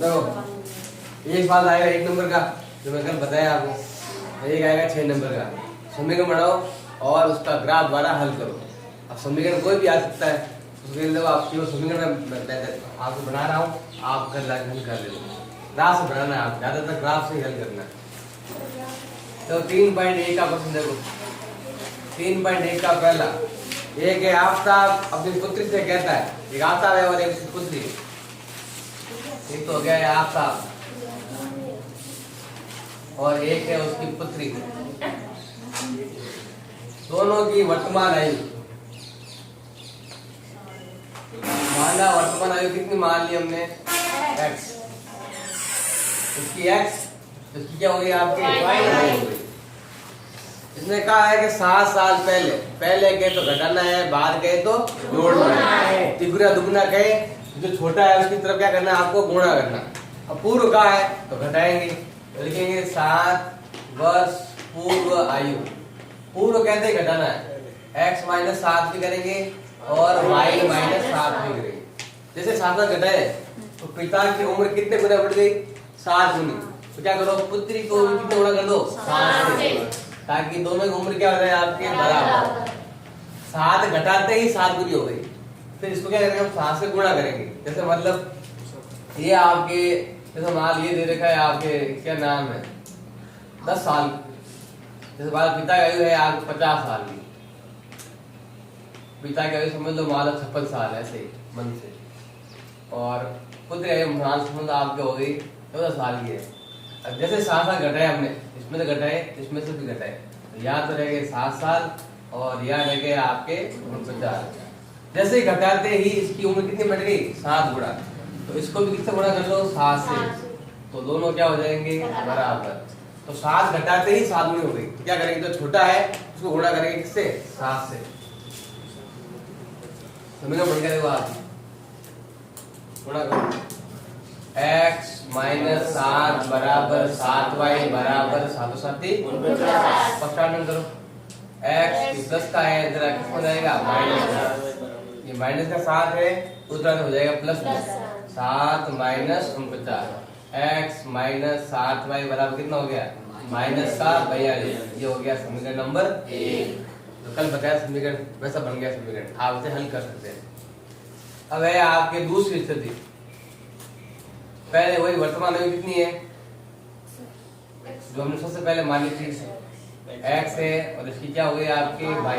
देखो एक सवाल आएगा 1 नंबर का जो मैं कल बताया आपको, एक आएगा 6 नंबर का। समीकरण बनाओ और उसका ग्राफ द्वारा हल करो। अब समीकरण कोई भी आ सकता है, उसके लिए आप केवल समीकरण में आपको बना रहा हूँ, आप घर लाके हल कर लेना। ग्राफ से बनाना है, आप ज्यादातर ग्राफ से हल करना है। तो 3.1 का क्वेश्चन देखो। 3.1 का पहला एक है आफ्ताब अपनी पुत्री से कहता है, एक आफ्ताब है और एक उसकी पुत्री। एक तो हो गया है आफ्ताब और एक है उसकी पुत्री। दोनों की वर्तमान आयु, माना वर्तमान आयु कितनी मान ली हमने, x। इसकी x, इसकी क्या हो गई आपकी y हो गई। इसने कहा है कि 7 साल पहले गए तो घटाना है, बाद गए तो जोड़ना है। तिगुना दुगुना गए, जो छोटा है उसकी तरफ क्या करना है, आपको गुणा करना। अब पूर्व का है तो घटाएंगे, तो लिखेंगे 7 वर्ष पूर्व आयु। पूर्व कहते हैं घटाना है, x - 7 भी करेंगे और y - 7 भी करेंगे। जैसे 7 घटाए तो पिता की उम्र कितने गुना बढ़ गई, 7 गुनी। तो क्या करो, पुत्री को कितने गुना कर दो, 7 से, ताकि दोनों की उम्र क्या हो जाए आपके बराबर। 7 घटाते ही 7 गुनी हो गई। फिर इसको क्या करेंगे, हम 7 से गुणा करेंगे। जैसे मतलब ये आपके, जैसे मान ये दे रखा है आपके, क्या नाम है, 10 साल। जैसे पिता की आयु है आप 50 साल की, पिता की आयु समझ लो मान लो 56 साल, ऐसे मन से। और पुत्र आयु समझ लो आपके हो गई 14 साल की है। अब जैसे 7 साल घटाए हमने, इसमें से घटाए, इसमें से भी घटाए, तो यहाँ तो रह गए 7 साल और यहाँ रह गए आपके 49। जैसे ही घटाते ही इसकी उम्र कितनी बढ़ गई, 7 गुणा। तो इसको भी किससे गुणा कर लो, 7 से, तो दोनों क्या हो जाएंगे बराबर। तो 7 घटाते ही 7 गुनी हो गई। तो क्या करेंगे, जो छोटा है उसको गुणा करेंगे किससे, 7 से। समीकरण बन गया, देखो आप गुणा करो, x - 7 बराबर 7y बराबर 7 7 49 करो। x प्लस का है, जरा किस हो जाएगा माइनस, ये माइनस का 7 है, दूसरा हो जाएगा प्लस में 7 - 49। x - 7y बराबर कितना हो गया, माइनस का 42। ये हो गया समीकरण नंबर 1। तो कल बताया समीकरण वैसा बन गया समीकरण, आप इसे हल कर सकते हैं। अब है आपके दूसरी स्थिति। पहले वही वर्तमान आयु कितनी है, जो हमने सबसे पहले मानी थी, x है और इसकी क्या हो गई आपकी y।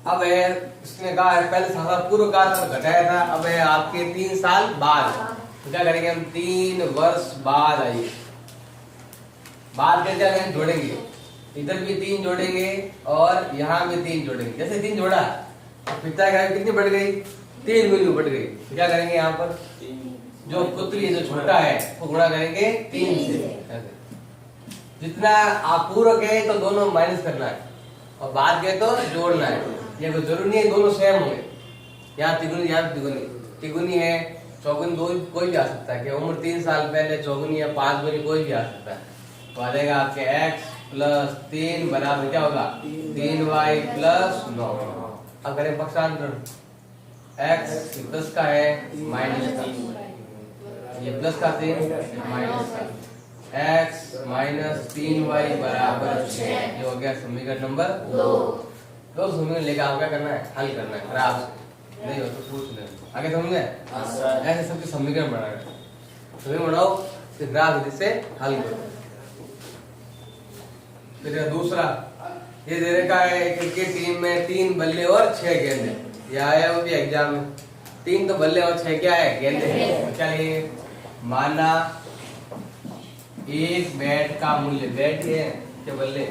अब है इसने कहा है पहले 7 साल पूर्व का घटाया था, अब है आपके 3 साल बाद। तो क्या करेंगे हम, 3 वर्ष बाद आयु, बाद के क्या करेंगे, जोड़ेंगे। इधर भी 3 जोड़ेंगे और यहाँ भी 3 जोड़ेंगे। जैसे 3 जोड़ा, पिता की आयु कितनी बढ़ गई, 3 गुनी बढ़ गई। तो क्या करेंगे, यहाँ पर जो पुत्री जो छोटा है वो गुणा करेंगे 3 से। जितना आप पूर्व गए तो दोनों माइनस करना है और बाद गए तो जोड़ना है। ये कोई जरूरी नहीं है दोनों सेम होंगे, यहाँ तिगुनी यहाँ तिगुनी, तिगुनी है चौगुनी, दो कोई भी आ सकता है। कि उम्र 3 साल पहले चौगुनी या 5 गुनी कोई भी आ सकता है। तो आ जाएगा आपके x + 3 बराबर क्या होगा, 3y + 9। अब करें पक्षांतर, x प्लस का है माइनस का, ये प्लस का 3 माइनस का, x - 3y बराबर 6। ये हो गया समीकरण नंबर 2। दो समीकरण लेकर आपको क्या करना है, हल करना है। खराब से नहीं हो तो पूछ लेना, आगे समझ में। ऐसे सबके समीकरण बनाना, समीकरण बनाओ फिर ग्राफ विधि से हल करो। फिर दूसरा ये दे रखा है, क्रिकेट टीम में 3 बल्ले और 6 गेंदे। ये आया वो भी एग्जाम में, 3 तो बल्ले और 6 क्या है, गेंदे हैं। चलिए माना एक बैट का मूल्य, बैट है क्या बल्ले,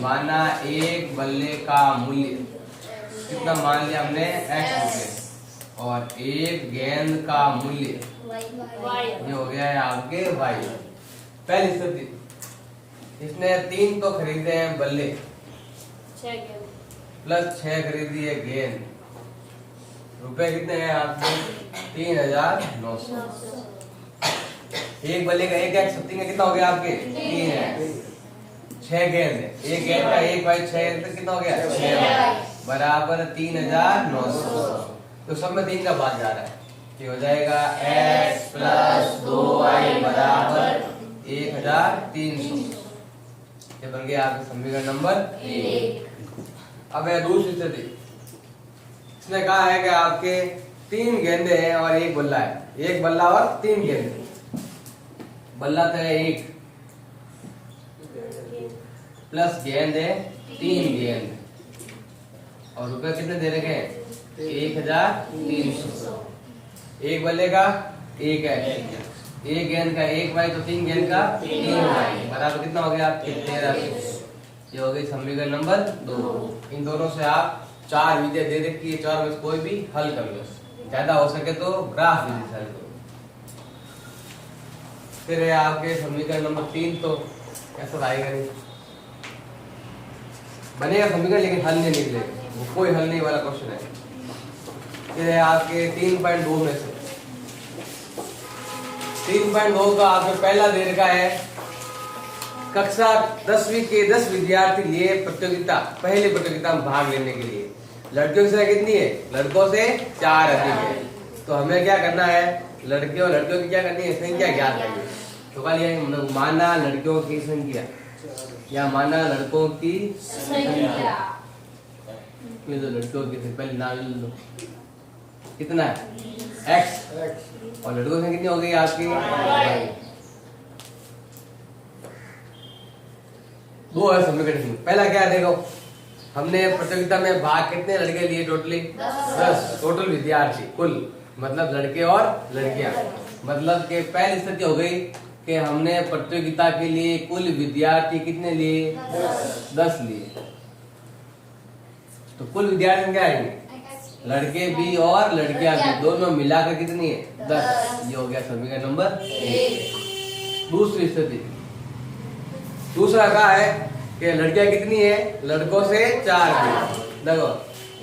माना एक बल्ले का मूल्य कितना मान लिया हमने, x मूल्य, और एक गेंद का मूल्य ये हो गया है आपके y। पहली स्थिति, इसने 3 तो खरीदे हैं बल्ले प्लस 6 खरीदी है गेंद। रुपए कितने हैं आपके, 3900। एक बल्ले का एक x का कितना हो गया आपके, 3 है। 6 गेंद है, एक गेंद का 1 बाई 6 कितना हो गया, 6 बराबर 3900। तो सब में 3 का भाग जा रहा है, ये हो जाएगा x + 1300। ये बन गया आपका समीकरण नंबर 1। अब है दूसरी स्थिति। इसने कहा है कि आपके 3 गेंदे हैं और 1 बल्ला है। 1 बल्ला और 3 गेंदे। बल्ला तो है 1 प्लस गेंद है 3 गेंद और रुपए कितने दे रखे हैं 1300। 1 बल्ले का 1 है, 1 गेंद का 1 भाई तो 3 गेंद का 3 भाई बराबर कितना हो गया आपके 1300। ये हो गई समीकरण नंबर 2। इन दोनों से आप 4 विधियां दे रखी है, 4 में से कोई भी हल कर लो। ज्यादा हो सके तो ग्राफ विधि से हल करो। फिर है आपके समीकरण नंबर 3। तो ऐसा आएगा नहीं, बनेगा समीकरण लेकिन हल नहीं निकलेगा, वो कोई हल नहीं वाला क्वेश्चन है। फिर है आपके 3.2 में से 3.2 का आपको पहला दे रखा है कक्षा 10वीं के 10 विद्यार्थी लिए प्रतियोगिता, पहली प्रतियोगिता में भाग लेने के लिए। लड़कियों की संख्या कितनी है, लड़कों से 4 अधिक है। तो हमें क्या करना है, लड़कियों लड़कियों की क्या करनी है, संख्या ज्ञात करनी है। तो कल ये माना लड़कियों की संख्या या माना लड़कों की संख्या, ये तो लड़कियों की पहले नाम ले लो कितना है x और लड़कों की कितनी हो गई आपकी y। 2 है समीकरण। पहला क्या है देखो, हमने प्रतियोगिता में भाग कितने लड़के लिए, टोटली 10 टोटल विद्यार्थी कुल, मतलब लड़के और लड़कियां। मतलब के पहली स्थिति हो गई कि हमने प्रतियोगिता के लिए कुल विद्यार्थी कितने लिए 10 लिए। तो कुल विद्यार्थी क्या आएंगे, लड़के भी और लड़कियां भी, दोनों मिलाकर कितनी है 10। ये हो गया समीकरण नंबर 1। दूसरी स्थिति, दूसरा कहा है कि लड़कियां कितनी है, लड़कों से 4 अधिक। देखो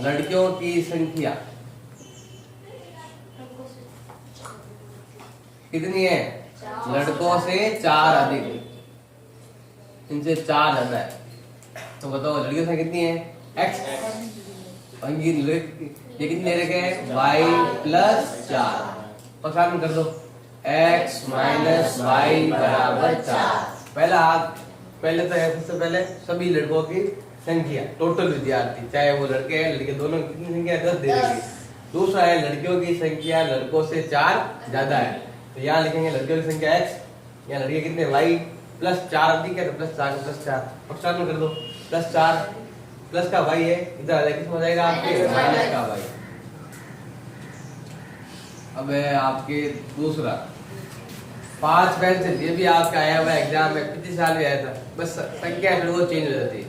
लड़कियों की संख्या कितनी है, लड़कों से 4 अधिक, इनसे 4 ज्यादा है। तो बताओ लड़कियों से कितनी है x, ये कितने ले रखे हैं y प्लस 4। पसार कर दो x माइनस y बराबर 4। पहला हाथ पहले तो है, सबसे पहले सभी लड़कों की संख्या टोटल विद्यार्थी, चाहे वो लड़के हैं लड़के दोनों की कितनी संख्या 10 दे रही। दूसरा है लड़कियों की संख्या लड़कों से 4 ज्यादा है। तो यहाँ लिखेंगे लड़कियों की संख्या x, यहाँ लड़के कितने y प्लस 4 अधिक है, तो प्लस 4 प्लस 4 पक्षांतर में कर दो। प्लस 4 प्लस का y है, इधर आ जाएगा कितना हो जाएगा आपके माइनस का y। अब है आपके दूसरा 5 पेंसिल, ये भी आपका आया हुआ एग्जाम में, पिछले साल भी आया था, बस संख्या वो चेंज हो जाती है।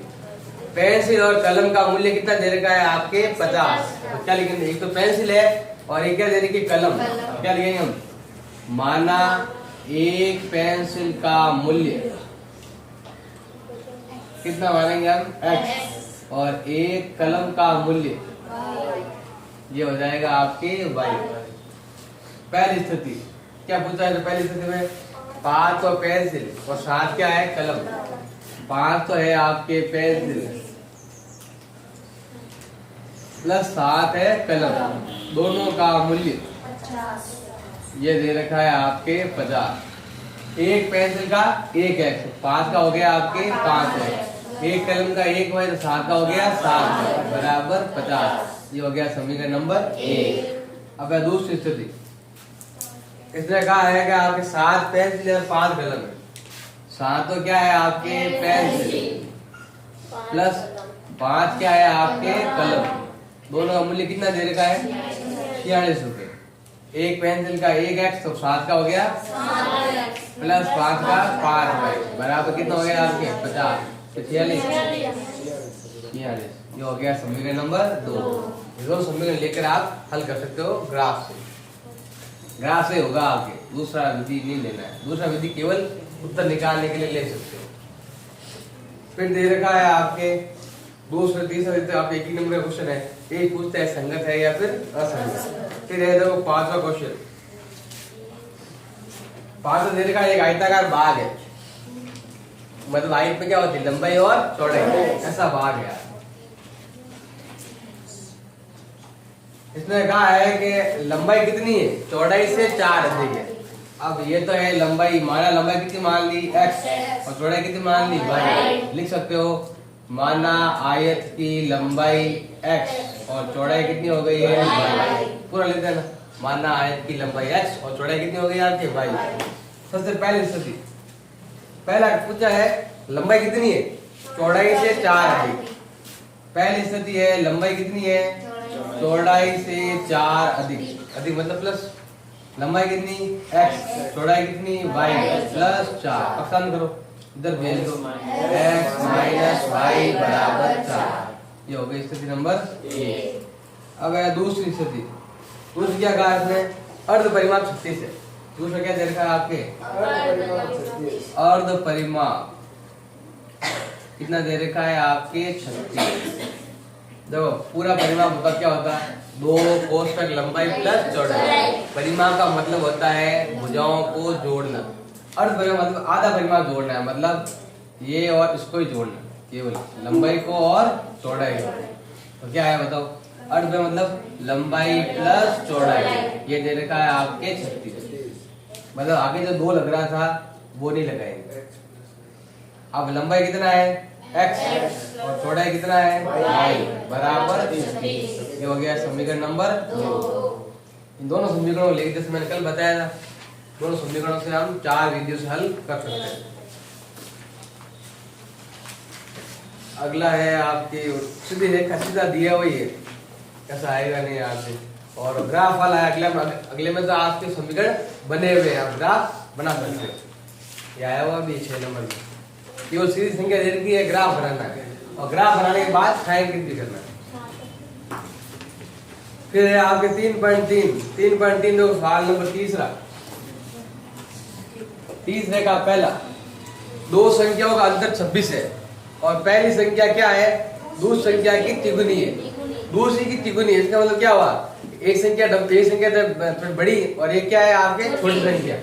पेंसिल और कलम का मूल्य कितना दे रखा है आपके 50। तो क्या लिखेंगे, एक तो पेंसिल है और एक क्या दे रखी कलम। क्या लिखेंगे हम, माना एक पेंसिल का मूल्य कितना मानेंगे हम x और एक कलम का मूल्य ये हो जाएगा आपके y। पहली स्थिति क्या पूछा है, तो पहली स्थिति में 5 तो पेंसिल और 7 क्या है कलम। 5 तो है आपके पेंसिल प्लस 7 है कलम, दोनों का मूल्य ये दे रखा है आपके 50। एक पेंसिल का 1 है, 5 का हो गया आपके 5 है, एक कलम का 1 है तो 7 का हो गया 7 है बराबर 50। ये हो गया समीकरण नंबर 1। अब है दूसरी स्थिति, इसने कहा है कि आपके 7 पेंसिल और 5 कलम है। 7 तो क्या है आपके पेंसिल प्लस 5 क्या है आपके कलम, दोनों का मूल्य कितना दे रखा है 46 रुपए। एक पेंसिल का 1x तो 7 का हो गया प्लस 5 का 5 बराबर कितना हो गया आपके 50। 46 ये हो गया समीकरण नंबर 2। दोनों समीकरण लेकर आप हल कर सकते हो ग्राफ से। ग्राफ से होगा आपके, दूसरा विधि नहीं लेना है। दूसरा विधि केवल उत्तर निकालने के लिए ले सकते हो। फिर दे रखा है आपके दूसरा तीसरा आप एक ही नंबर का क्वेश्चन है, एक पूछता है संगत है या फिर असंगत। फिर है देखो 5वां क्वेश्चन, 5वां दे रखा है एक आयताकार भाग है, मतलब हाइट में क्या होती है लंबाई और चौड़ाई, ऐसा भाग है। इसने कहा है कि लंबाई कितनी है, चौड़ाई से 4 अधिक है। अब ये तो है लंबाई, माना लंबाई कितनी मान ली x और चौड़ाई कितनी मान ली y। लिख सकते हो माना आयत की लंबाई x और चौड़ाई कितनी हो गई है y। पूरा लिख देना, माना आयत की लंबाई x और चौड़ाई कितनी हो गई आपकी y। सबसे पहली स्थिति, पहला पूछा है लंबाई कितनी है, चौड़ाई से 4 अधिक। पहली स्थिति है लंबाई कितनी है, चौड़ाई से 4 अधिक, अधिक मतलब प्लस। लंबाई कितनी x, चौड़ाई कितनी y प्लस 4। आसान करो, इधर भेज दो x माइनस y बराबर 4। ये हो गई स्थिति नंबर ए। अब है दूसरी स्थिति। दूसरी क्या कहा इसने, अर्ध परिमाप 36 है। दूसरा क्या दे रखा है आपके, अर्ध परिमाप कितना दे रखा है आपके 36। देखो पूरा परिमाप होता क्या होता है, 2 कोष्ठक लंबाई प्लस चौड़ाई। परिमाप का मतलब होता है भुजाओं को जोड़ना। अर्ध परिमाप मतलब आधा परिमाप जोड़ना है, मतलब ये और इसको ही जोड़ना, केवल लंबाई को और चौड़ाई को। तो क्या है बताओ, अर्ध परिमाप मतलब लंबाई प्लस चौड़ाई। ये दे रखा है आपके 36, मतलब आगे जो 2 लग रहा था वो नहीं लगाएंगे। अब लंबाई कितना है x और चौड़ाई कितना है y बराबर 36। ये हो गया समीकरण नंबर 2। इन दोनों समीकरणों को लेकर जैसे मैंने कल बताया था, दोनों समीकरणों से हम 4 विधियों से हल कर सकते हैं। अगला है आपकी सीधी रेखा, सीधा दिया हुआ है, कैसा आएगा नहीं आपसे। और ग्राफ वाला है अगले में तो आपके समीकरण बने हुए हैं, आप ग्राफ बना सकते हैं। ये आया हुआ भी 6 नंबर में, केवल सीधी संख्या दे रखी है, ग्राफ बनाना है और ग्राफ बनाने के बाद साइन भी करना है। फिर है आपके 3.3 देखो सवाल नंबर तीसरा। तीसरे का पहला, 2 संख्याओं का अंतर 26 है और पहली संख्या क्या है, दूसरी संख्या की तिगुनी है। दूसरी की तिगुनी है, इसका मतलब क्या हुआ, एक संख्या थोड़ी बड़ी और एक क्या है आपके छोटी संख्या।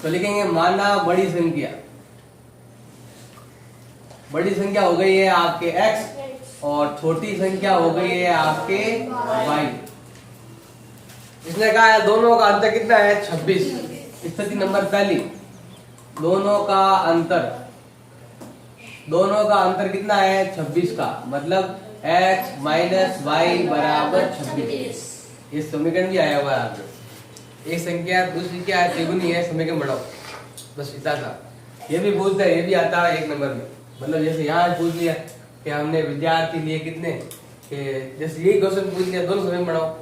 तो लिखेंगे माना बड़ी संख्या, बड़ी संख्या हो गई है आपके x और छोटी संख्या हो गई है आपके y। इसने कहा है दोनों का अंतर कितना है 26। स्थिति नंबर पहली, दोनों का अंतर कितना है 26 का, मतलब x माइनस वाई बराबर 26। ये समीकरण भी आया हुआ है आपको। एक संख्या दूसरी क्या है तिगुनी है, समीकरण बढ़ाओ, बस इतना था। ये भी पूछता है, ये भी आता है 1 नंबर में। मतलब जैसे यहाँ पूछ लिया कि हमने विद्यार्थी लिए कितने, कि जैसे यही क्वेश्चन पूछ लिया दोनों समीकरण बढ़ाओ,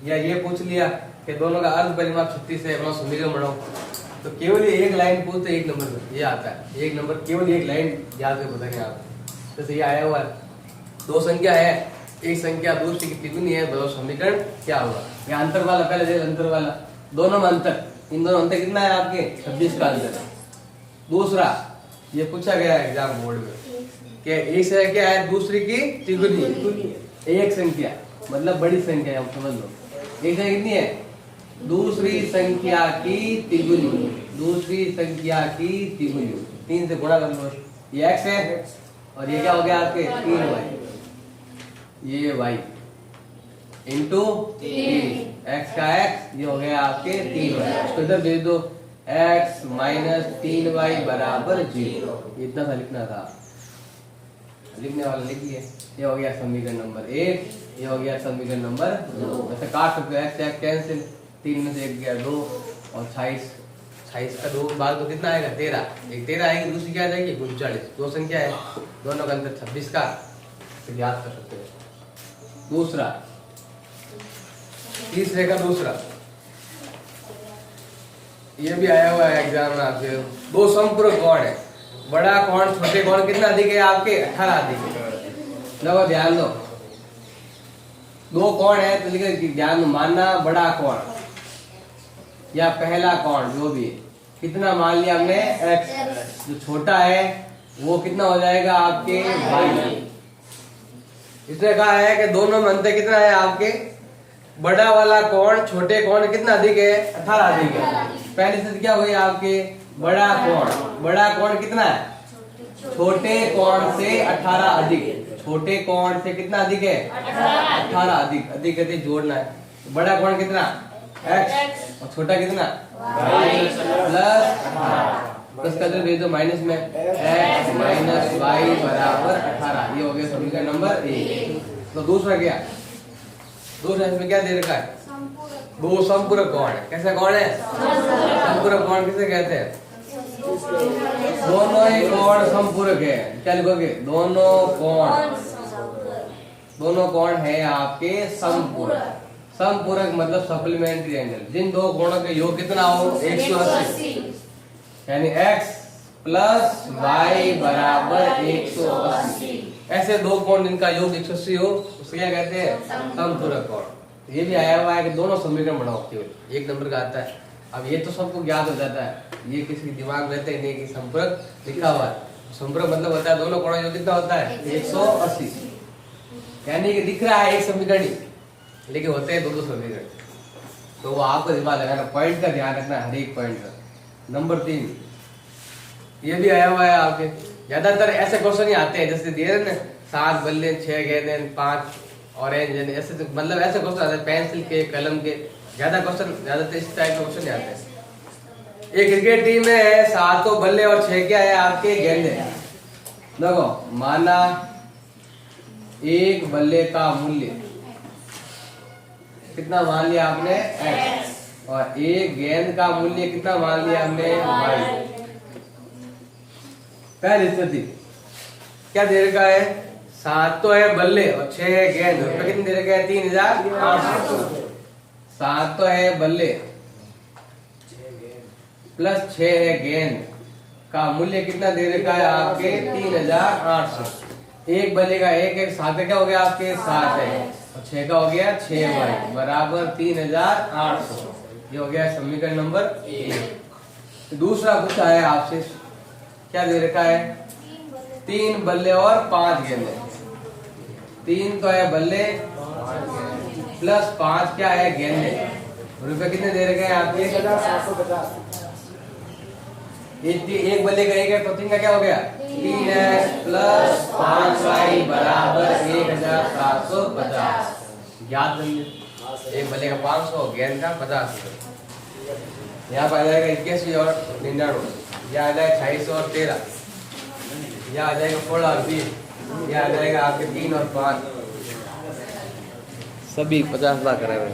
या ये पूछ लिया कि दोनों का अर्ध परिमाप 36 है, अपना समीकरण बढ़ाओ। तो केवल ये एक लाइन पूछते 1 नंबर में, ये आता है 1 नंबर, केवल एक लाइन याद कर बताएंगे आप। जैसे ये आया हुआ है, 2 संख्या है, एक संख्या दूसरी की तिगुनी है, दो समीकरण क्या होगा। ये अंतर वाला पहले देखो, अंतर वाला दोनों में अंतर, इन दोनों अंतर कितना है आपके 26 का अंतर। दूसरा ये पूछा गया है एग्जाम बोर्ड में कि एक संख्या क्या है दूसरी की तिगुनी, एक संख्या मतलब बड़ी संख्या है, हम समझ लो। एक संख्या कितनी है, दूसरी संख्या की तिगुनी, दूसरी संख्या की तिगुनी, 3 से गुणा कर लो। ये x है और ये क्या हो गया आपके 3y, ये y इंटू 3, x का x, ये हो गया आपके 3y। इसको इधर भेज दो, x माइनस 3y बराबर 0। इतना सा लिखना था, लिखने वाला लिखिए। ये हो गया समीकरण नंबर 1, ये हो गया समीकरण नंबर 2। वैसे काट सकते हो, x कैंसिल, 3 में से 1 गया 2 और 28 का 2 बार तो कितना आएगा 13, एक 13 आएगी, दूसरी क्या आ जाएगी 39। 2 संख्या है, दोनों का अंतर 26 का, तो याद कर सकते हो। दूसरा, तीसरे का दूसरा, ये भी आया हुआ है एग्जाम में आपके। 2 समपूरक कोण है, बड़ा कोण छोटे कोण कितना अधिक है आपके 18 अधिक है। लो ध्यान दो, 2 कोण है तो लिखे ध्यान, मानना बड़ा कोण या पहला कोण जो भी कितना मान लिया हमने x, जो छोटा है वो कितना हो जाएगा आपके y। इसने कहा है कि दोनों में अंतर कितना है आपके, बड़ा वाला कोण छोटे कोण कितना अधिक है 18 अधिक है। पहली स्थिति क्या हुई आपके, बड़ा कोण कितना है छोटे कोण से 18 अधिक, छोटे कोण से कितना अधिक है 18 अधिक, अधिक अधिक जोड़ना है। बड़ा कोण कितना x और छोटा कितना प्लस का जो भेज दो माइनस में x माइनस वाई बराबर 18। ये हो गया समीकरण नंबर 1। तो दूसरा क्या, दूसरा इसमें क्या दे रखा है, दो समपूरक कोण है। कैसा कोण है, समपूरक कोण किसे कहते हैं, दोनों ही कोण समपूरक है। क्या लिखोगे, दोनों कोण है आपके समपूरक। समपूरक मतलब सप्लीमेंट्री एंगल। जिन दो कोणों के योग कितना हो 180, यानी x प्लस वाई बराबर 180। ऐसे दो कोण जिनका योग 180 हो उसे क्या कहते हैं, समपूरक कोण। ये भी आया हुआ है कि दोनों समीकरण बनाओ, केवल एक नंबर का आता है। अब ये तो सबको ज्ञात हो जाता है, ये किसी दिमाग में रहता ही नहीं कि संपूरक लिखा हुआ है। संपूरक मतलब होता है दोनों कोणों योग कितना होता है 180, यानी कि दिख रहा है एक समीकरण ही, लेकिन होते हैं दो समीकरण। तो वो आपको दिमाग लगाना, पॉइंट का ध्यान रखना हर एक पॉइंट का। नंबर 3 ये भी आया हुआ है आपके। ज्यादातर ऐसे क्वेश्चन ही आते हैं जैसे दिए ना 7 बल्ले 6 गेंदे 5 ऑरेंज, ऐसे मतलब ऐसे क्वेश्चन आते हैं पेंसिल के कलम के। ज्यादातर इस टाइप के क्वेश्चन आते हैं। एक क्रिकेट टीम में है 7 बल्ले और 6 क्या है आपके गेंदे। देखो माना एक बल्ले का मूल्य कितना मान लिया आपने x, और एक गेंद का मूल्य कितना मान लिया हमने y। पहली स्थिति क्या दे रखा है, 7 तो है बल्ले और 6 है गेंद। रुपए कितने दे रखा है 3800। 7 तो है बल्ले प्लस 6 है गेंद का मूल्य कितना दे रखा है आपके 3800। एक बल्ले का एक 7 का क्या हो गया आपके 7 है, और 6 का हो गया 6y बराबर 3800। ये हो गया समीकरण नंबर 1। दूसरा पूछा है आपसे, क्या दे रखा है 3 बल्ले और 5 गेंदे। 3 तो है बल्ले प्लस 5 क्या है गेंदे। रुपए कितने दे रखे हैं आपके 750। एक बल्ले का एक है तो 3 का क्या हो गया 3x प्लस 5y बराबर 1750। याद रखिए, एक बल्ले का 500 गेंद का 50। यहाँ पर आ जाएगा 81 और 99, यह आ जाएगा 26 और 13, यह आ जाएगा 16 और 20, यह आ जाएगा आपके 3 और 5, सभी 50 लाख कराए हुए।